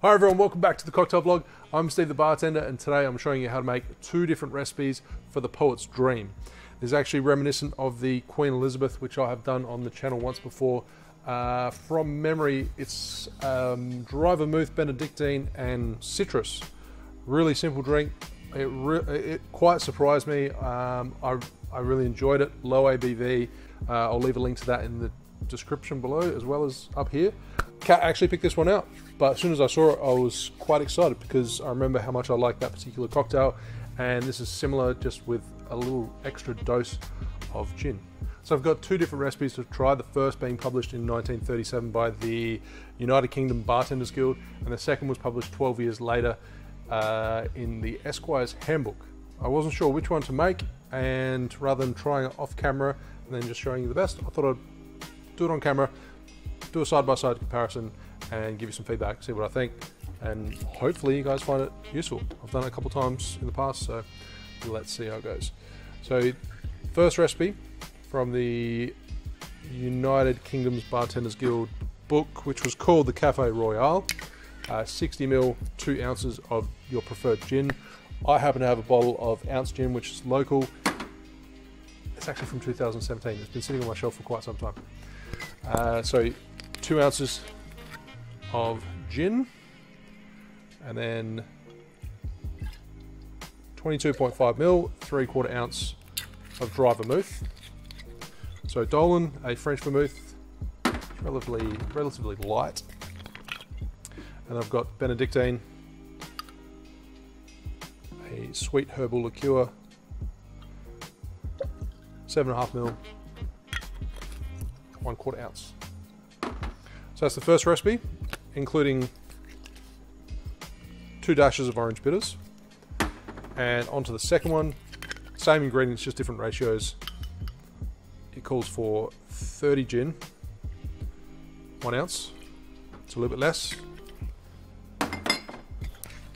Hi everyone, welcome back to the cocktail vlog. I'm Steve the bartender, and today I'm showing you how to make two different recipes for the poet's dream. This is actually reminiscent of the Queen Elizabeth, which I have done on the channel once before. From memory, it's dry vermouth, Benedictine and citrus. Really simple drink. It quite surprised me. I really enjoyed it. Low ABV. I'll leave a link to that in the description below as well as up here. Kat actually picked this one out, but as soon as I saw it I was quite excited because I remember how much I like that particular cocktail, and this is similar just with a little extra dose of gin. So I've got two different recipes to try, the first being published in 1937 by the United Kingdom Bartenders Guild, and the second was published 12 years later in the Esquire Handbook. I wasn't sure which one to make, and rather than trying it off camera and then just showing you the best, I thought I'd do it on camera, do a side-by-side comparison and give you some feedback, see what I think, and hopefully you guys find it useful. I've done it a couple times in the past, so let's see how it goes. So first recipe from the United Kingdom's Bartenders Guild book, which was called the Cafe Royale. 60ml, 2 ounces of your preferred gin. I happen to have a bottle of ounce gin, which is local. It's actually from 2017. It's been sitting on my shelf for quite some time. So 2 ounces of gin, and then 22.5ml, 3/4 ounce of dry vermouth. So Dolan, a French vermouth, relatively light. And I've got Benedictine, a sweet herbal liqueur, 7.5ml, 1/4 ounce. So that's the first recipe, including 2 dashes of orange bitters. And onto the second one, same ingredients, just different ratios. It calls for 30 gin, 1 ounce. It's a little bit less. A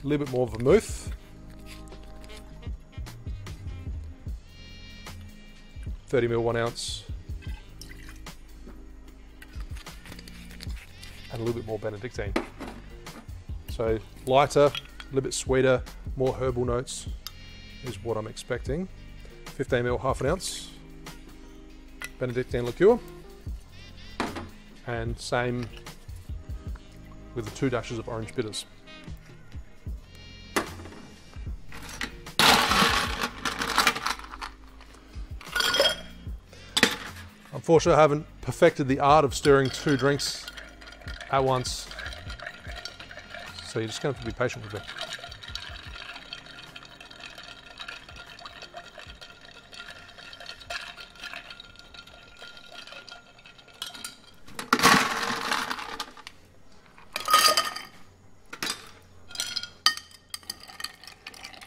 little bit more vermouth. 30ml, 1 ounce. And a little bit more Benedictine. So lighter, a little bit sweeter, more herbal notes is what I'm expecting. 15ml, 1/2 ounce. Benedictine liqueur. And same with the 2 dashes of orange bitters. Unfortunately, I haven't perfected the art of stirring 2 drinks at once, so you're just going to have to be patient with me.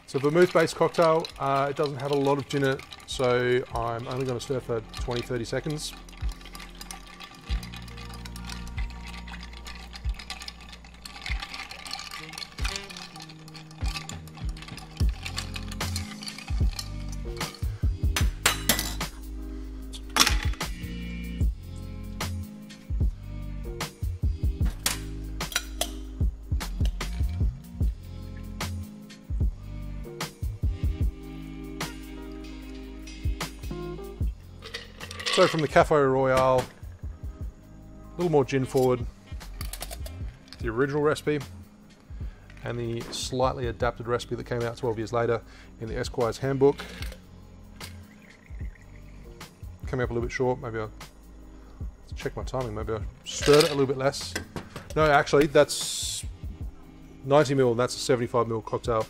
It's a vermouth-based cocktail. It doesn't have a lot of gin in it, so I'm only going to stir for 20-30 seconds. So from the Cafe Royale, a little more gin forward, the original recipe, and the slightly adapted recipe that came out 12 years later in the Esquire's Handbook. Coming up a little bit short, maybe I'll check my timing, maybe I stirred it a little bit less. No, actually that's 90ml, and that's a 75ml cocktail.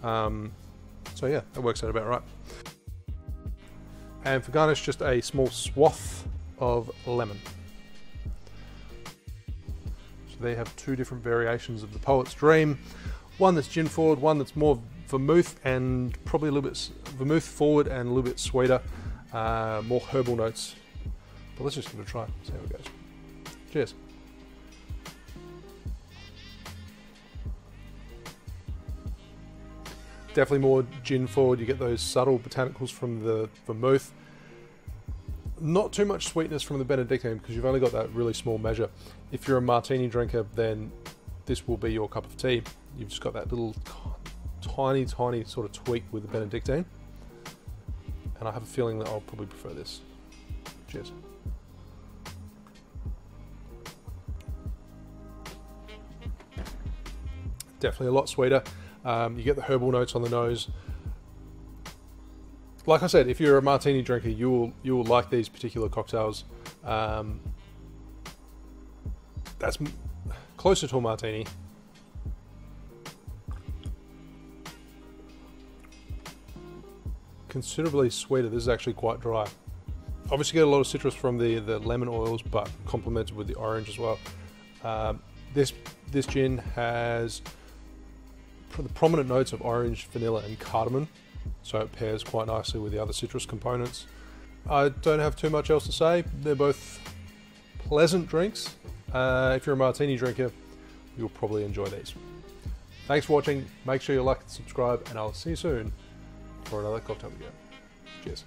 So yeah, that works out about right. And for garnish, just a small swath of lemon. So they have 2 different variations of the poet's dream. One that's gin forward, one that's more vermouth and probably a little bit vermouth forward and a little bit sweeter, more herbal notes. But let's just give it a try, see how it goes. Cheers. Definitely more gin forward. You get those subtle botanicals from the vermouth. Not too much sweetness from the Benedictine because you've only got that really small measure. If you're a martini drinker, then this will be your cup of tea. You've just got that little tiny sort of tweak with the Benedictine, and I have a feeling that I'll probably prefer this. Cheers. Definitely a lot sweeter. You get the herbal notes on the nose. Like I said, if you're a martini drinker, you will like these particular cocktails. That's closer to a martini. Considerably sweeter. This is actually quite dry. Obviously get a lot of citrus from the lemon oils, but complemented with the orange as well. This gin has the prominent notes of orange, vanilla and cardamom, so it pairs quite nicely with the other citrus components. I don't have too much else to say. They're both pleasant drinks. If you're a martini drinker, you'll probably enjoy these. Thanks for watching. Make sure you like and subscribe, and I'll see you soon for another cocktail video. Cheers.